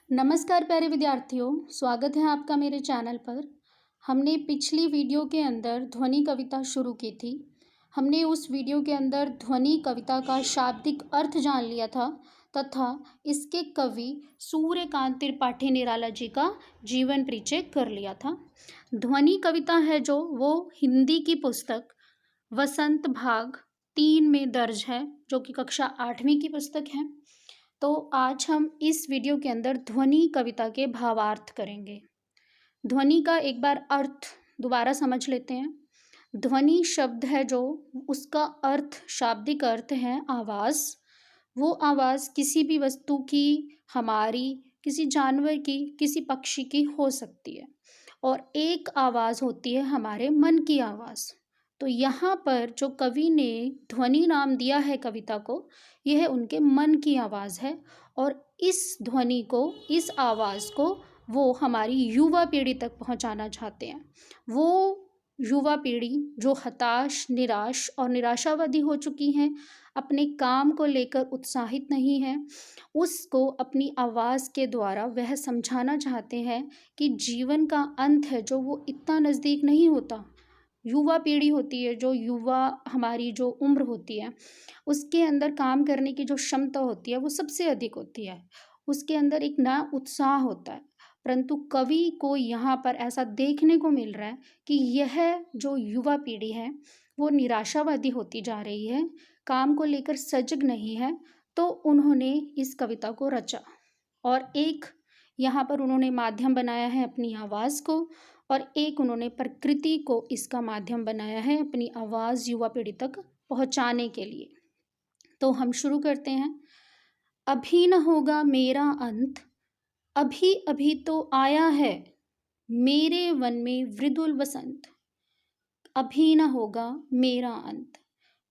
नमस्कार प्यारे विद्यार्थियों, स्वागत है आपका मेरे चैनल पर। हमने पिछली वीडियो के अंदर ध्वनि कविता शुरू की थी। हमने उस वीडियो के अंदर ध्वनि कविता का शाब्दिक अर्थ जान लिया था तथा इसके कवि सूर्यकांत त्रिपाठी निराला जी का जीवन परिचय कर लिया था। ध्वनि कविता है जो वो हिंदी की पुस्तक वसंत भाग 3 में दर्ज है, जो कि कक्षा 8वीं की पुस्तक है। तो आज हम इस वीडियो के अंदर ध्वनि कविता के भावार्थ करेंगे। ध्वनि का एक बार अर्थ दोबारा समझ लेते हैं। ध्वनि शब्द है जो उसका अर्थ शाब्दिक अर्थ है आवाज़। वो आवाज़ किसी भी वस्तु की, हमारी, किसी जानवर की, किसी पक्षी की हो सकती है और एक आवाज़ होती है हमारे मन की आवाज़। तो यहाँ पर जो कवि ने ध्वनि नाम दिया है कविता को, यह उनके मन की आवाज़ है और इस ध्वनि को, इस आवाज़ को वो हमारी युवा पीढ़ी तक पहुँचाना चाहते हैं। वो युवा पीढ़ी जो हताश, निराश और निराशावादी हो चुकी हैं, अपने काम को लेकर उत्साहित नहीं है, उसको अपनी आवाज़ के द्वारा वह समझाना चाहते हैं कि जीवन का अंत है जो वो इतना नज़दीक नहीं होता। युवा पीढ़ी होती है, जो युवा हमारी जो उम्र होती है, उसके अंदर काम करने की जो क्षमता होती है वो सबसे अधिक होती है। उसके अंदर एक नया उत्साह होता है, परंतु कवि को यहाँ पर ऐसा देखने को मिल रहा है कि यह जो युवा पीढ़ी है वो निराशावादी होती जा रही है, काम को लेकर सजग नहीं है। तो उन्होंने इस कविता को रचा और एक यहाँ पर उन्होंने माध्यम बनाया है अपनी आवाज़ को, और एक उन्होंने प्रकृति को इसका माध्यम बनाया है अपनी आवाज़ युवा पीढ़ी तक पहुँचाने के लिए। तो हम शुरू करते हैं। अभी न होगा मेरा अंत, अभी अभी तो आया है मेरे वन में मृदुल वसंत। अभी न होगा मेरा अंत।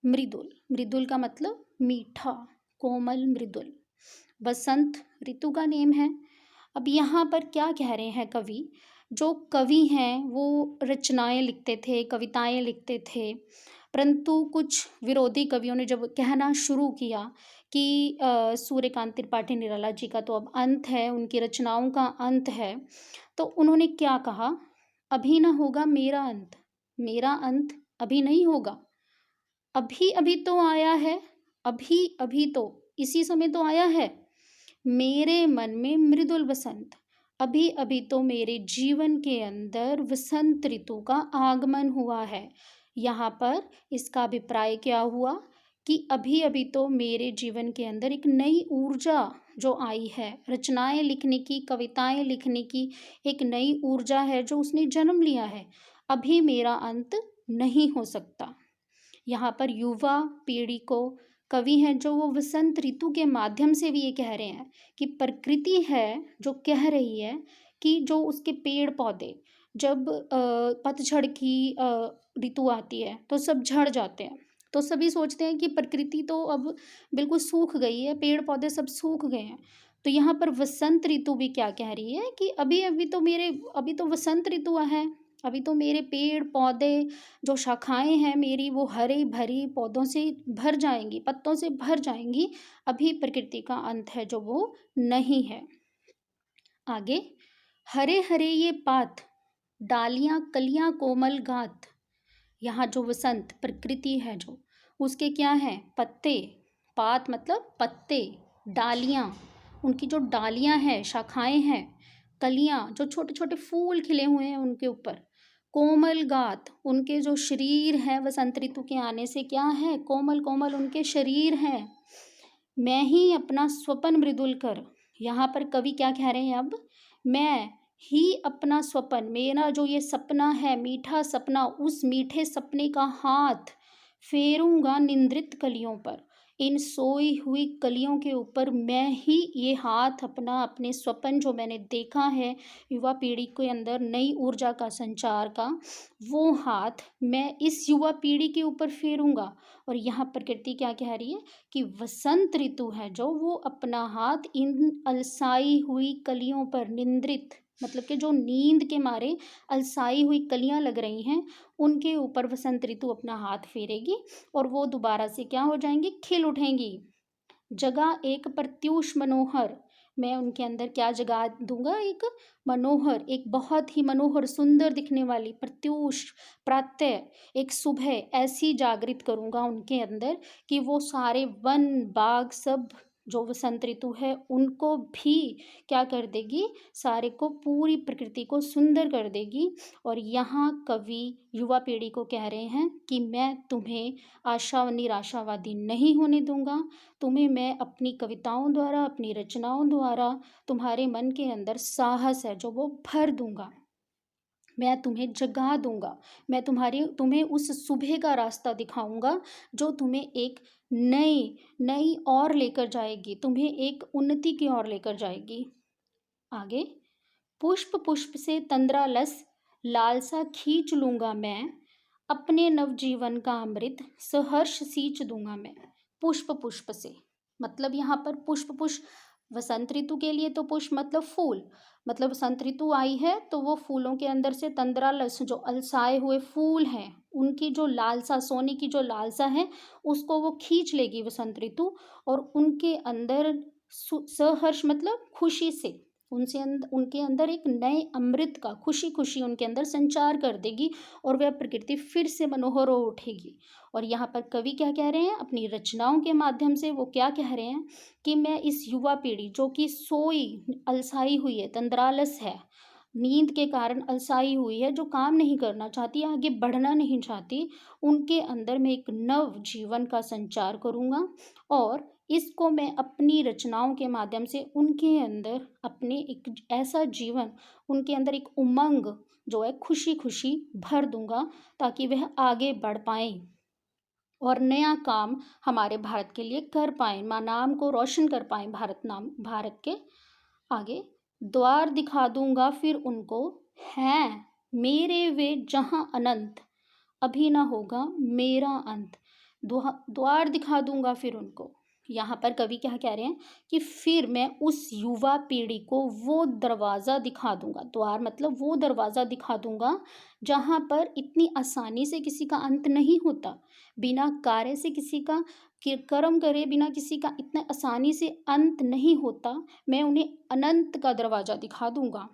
मृदुल, मृदुल का मतलब मीठा, कोमल, मृदुल। वसंत ऋतु का नेम है। अब यहाँ पर क्या कह रहे हैं कवि? जो कवि हैं वो रचनाएं लिखते थे, कविताएं लिखते थे, परंतु कुछ विरोधी कवियों ने जब कहना शुरू किया कि सूर्यकांत त्रिपाठी निराला जी का तो अब अंत है, उनकी रचनाओं का अंत है, तो उन्होंने क्या कहा? अभी ना होगा मेरा अंत, मेरा अंत अभी नहीं होगा। अभी अभी तो आया है, अभी अभी तो इसी समय तो आया है मेरे मन में मृदुल वसंत। अभी अभी तो मेरे जीवन के अंदर वसंत ऋतु का आगमन हुआ है। यहाँ पर इसका अभिप्राय क्या हुआ कि अभी अभी तो मेरे जीवन के अंदर एक नई ऊर्जा जो आई है, रचनाएं लिखने की, कविताएं लिखने की एक नई ऊर्जा है जो उसने जन्म लिया है। अभी मेरा अंत नहीं हो सकता। यहाँ पर युवा पीढ़ी को कवि हैं जो वो वसंत ऋतु के माध्यम से भी ये कह रहे हैं कि प्रकृति है जो कह रही है कि जो उसके पेड़ पौधे जब पतझड़ की ऋतु आती है तो सब झड़ जाते हैं। तो सभी सोचते हैं कि प्रकृति तो अब बिल्कुल सूख गई है, पेड़ पौधे सब सूख गए हैं। तो यहाँ पर वसंत ऋतु भी क्या कह रही है कि अभी तो वसंत ऋतु है, अभी तो मेरे पेड़ पौधे जो शाखाएं हैं मेरी वो हरी भरी पौधों से भर जाएंगी, पत्तों से भर जाएंगी। अभी प्रकृति का अंत है जो वो नहीं है। आगे, हरे हरे ये पात, डालियां कलियां कोमल गात। यहाँ जो वसंत प्रकृति है जो उसके क्या हैं? पत्ते, पात मतलब पत्ते, डालियां, उनकी जो डालियां हैं, शाखाएं हैं, कलियां जो छोटे छोटे फूल खिले हुए हैं उनके ऊपर, कोमल गात, उनके जो शरीर हैं वसंत ऋतु के आने से क्या है? कोमल कोमल उनके शरीर हैं। मैं ही अपना स्वपन मृदुल कर। यहाँ पर कवि क्या कह रहे हैं? अब मैं ही अपना स्वपन, मेरा जो ये सपना है, मीठा सपना, उस मीठे सपने का हाथ फेरूंगा निंद्रित कलियों पर। इन सोई हुई कलियों के ऊपर मैं ही ये हाथ अपना, अपने स्वपन जो मैंने देखा है युवा पीढ़ी के अंदर नई ऊर्जा का संचार का, वो हाथ मैं इस युवा पीढ़ी के ऊपर फेरूंगा। और यहाँ प्रकृति क्या कह रही है कि वसंत ऋतु है जो वो अपना हाथ इन अलसाई हुई कलियों पर, निंद्रित मतलब कि जो नींद के मारे अलसाई हुई कलियां लग रही हैं, उनके ऊपर वसंत ऋतु अपना हाथ फेरेगी और वो दोबारा से क्या हो जाएंगी? खिल उठेंगी। जगह एक प्रत्यूष मनोहर, मैं उनके अंदर क्या जगा दूंगा, एक मनोहर, एक बहुत ही मनोहर सुंदर दिखने वाली प्रत्यूष प्रातः, एक सुबह ऐसी जागृत करूंगा उनके अंदर कि वो सारे वन बाग सब जो वसंत ऋतु है उनको भी क्या कर देगी, सारे को, पूरी प्रकृति को सुंदर कर देगी। और यहाँ कवि युवा पीढ़ी को कह रहे हैं कि मैं तुम्हें आशा निराशावादी नहीं होने दूंगा, तुम्हें मैं अपनी कविताओं द्वारा, अपनी रचनाओं द्वारा तुम्हारे मन के अंदर साहस है जो वो भर दूंगा, मैं तुम्हें जगा दूंगा, मैं तुम्हें उस सुबह का रास्ता दिखाऊंगा जो तुम्हें एक नई नई ओर लेकर जाएगी, तुम्हें एक उन्नति की ओर लेकर जाएगी। आगे, पुष्प पुष्प से तंद्रालस लालसा खींच लूंगा मैं, अपने नवजीवन का अमृत सहर्ष सींच दूंगा मैं। पुष्प पुष्प से मतलब यहाँ पर पुष्प पुष्प वसंत ऋतु के लिए तो पुष्प मतलब फूल, मतलब वसंत ऋतु आई है तो वो फूलों के अंदर से तंद्रालस जो अलसाए हुए फूल हैं उनकी जो लालसा, सोने की जो लालसा है उसको वो खींच लेगी वसंत ऋतु, और उनके अंदर सहर्ष मतलब खुशी से उनके अंदर एक नए अमृत का खुशी खुशी उनके अंदर संचार कर देगी और वह प्रकृति फिर से मनोहर हो उठेगी। और यहाँ पर कवि क्या कह रहे हैं, अपनी रचनाओं के माध्यम से वो क्या कह रहे हैं कि मैं इस युवा पीढ़ी जो कि सोई अलसाई हुई है, तंद्रालस है, नींद के कारण अलसाई हुई है, जो काम नहीं करना चाहती, आगे बढ़ना नहीं चाहती, उनके अंदर मैं एक नव जीवन का संचार करूँगा और इसको मैं अपनी रचनाओं के माध्यम से उनके अंदर अपने एक ऐसा जीवन, उनके अंदर एक उमंग जो है खुशी खुशी भर दूंगा ताकि वह आगे बढ़ पाएं और नया काम हमारे भारत के लिए कर पाएं, माँ नाम को रोशन कर पाएं, भारत के। आगे, द्वार दिखा दूंगा फिर उनको, हैं मेरे वे जहाँ अनंत, अभी ना होगा मेरा अंत। द्वार दिखा दूंगा फिर उनको, यहाँ पर कवि क्या कह रहे हैं कि फिर मैं उस युवा पीढ़ी को वो दरवाज़ा दिखा दूंगा, द्वार मतलब वो दरवाज़ा दिखा दूंगा जहाँ पर इतनी आसानी से किसी का अंत नहीं होता, बिना कार्य से किसी का कर्म करे बिना किसी का इतना आसानी से अंत नहीं होता। मैं उन्हें अनंत का दरवाज़ा दिखा दूंगा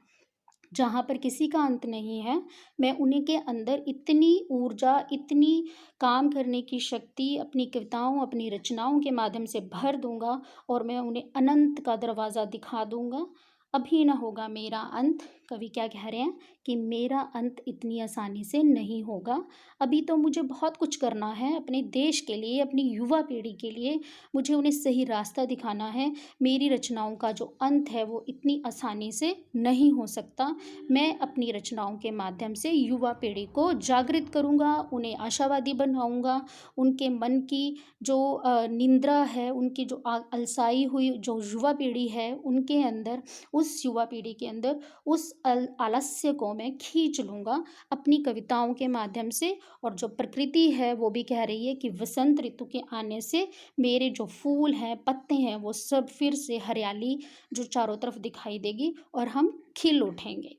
जहाँ पर किसी का अंत नहीं है। मैं उन्हीं के अंदर इतनी ऊर्जा, इतनी काम करने की शक्ति अपनी कविताओं, अपनी रचनाओं के माध्यम से भर दूंगा और मैं उन्हें अनंत का दरवाज़ा दिखा दूंगा, अभी ना होगा मेरा अंत। कवि क्या कह रहे हैं कि मेरा अंत इतनी आसानी से नहीं होगा, अभी तो मुझे बहुत कुछ करना है अपने देश के लिए, अपनी युवा पीढ़ी के लिए, मुझे उन्हें सही रास्ता दिखाना है। मेरी रचनाओं का जो अंत है वो इतनी आसानी से नहीं हो सकता। मैं अपनी रचनाओं के माध्यम से युवा पीढ़ी को जागृत करूँगा, उन्हें आशावादी बनाऊँगा, उनके मन की जो निंद्रा है, उनकी जो अलसाई हुई जो युवा पीढ़ी है उनके अंदर, उस युवा पीढ़ी के अंदर उस आलस्य को मैं खींच लूँगा अपनी कविताओं के माध्यम से। और जो प्रकृति है वो भी कह रही है कि वसंत ऋतु के आने से मेरे जो फूल हैं, पत्ते हैं, वो सब फिर से हरियाली जो चारों तरफ दिखाई देगी और हम खिल उठेंगे।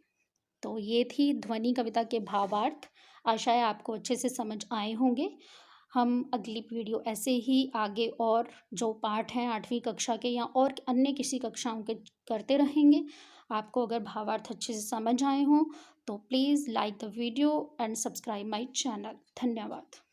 तो ये थी ध्वनि कविता के भावार्थ, आशा है आपको अच्छे से समझ आए होंगे। हम अगली वीडियो ऐसे ही आगे और जो पाठ हैं 8वीं कक्षा के या और अन्य किसी कक्षाओं के करते रहेंगे। आपको अगर भावार्थ अच्छे से समझ आए हों तो please like the video and subscribe my channel. धन्यवाद।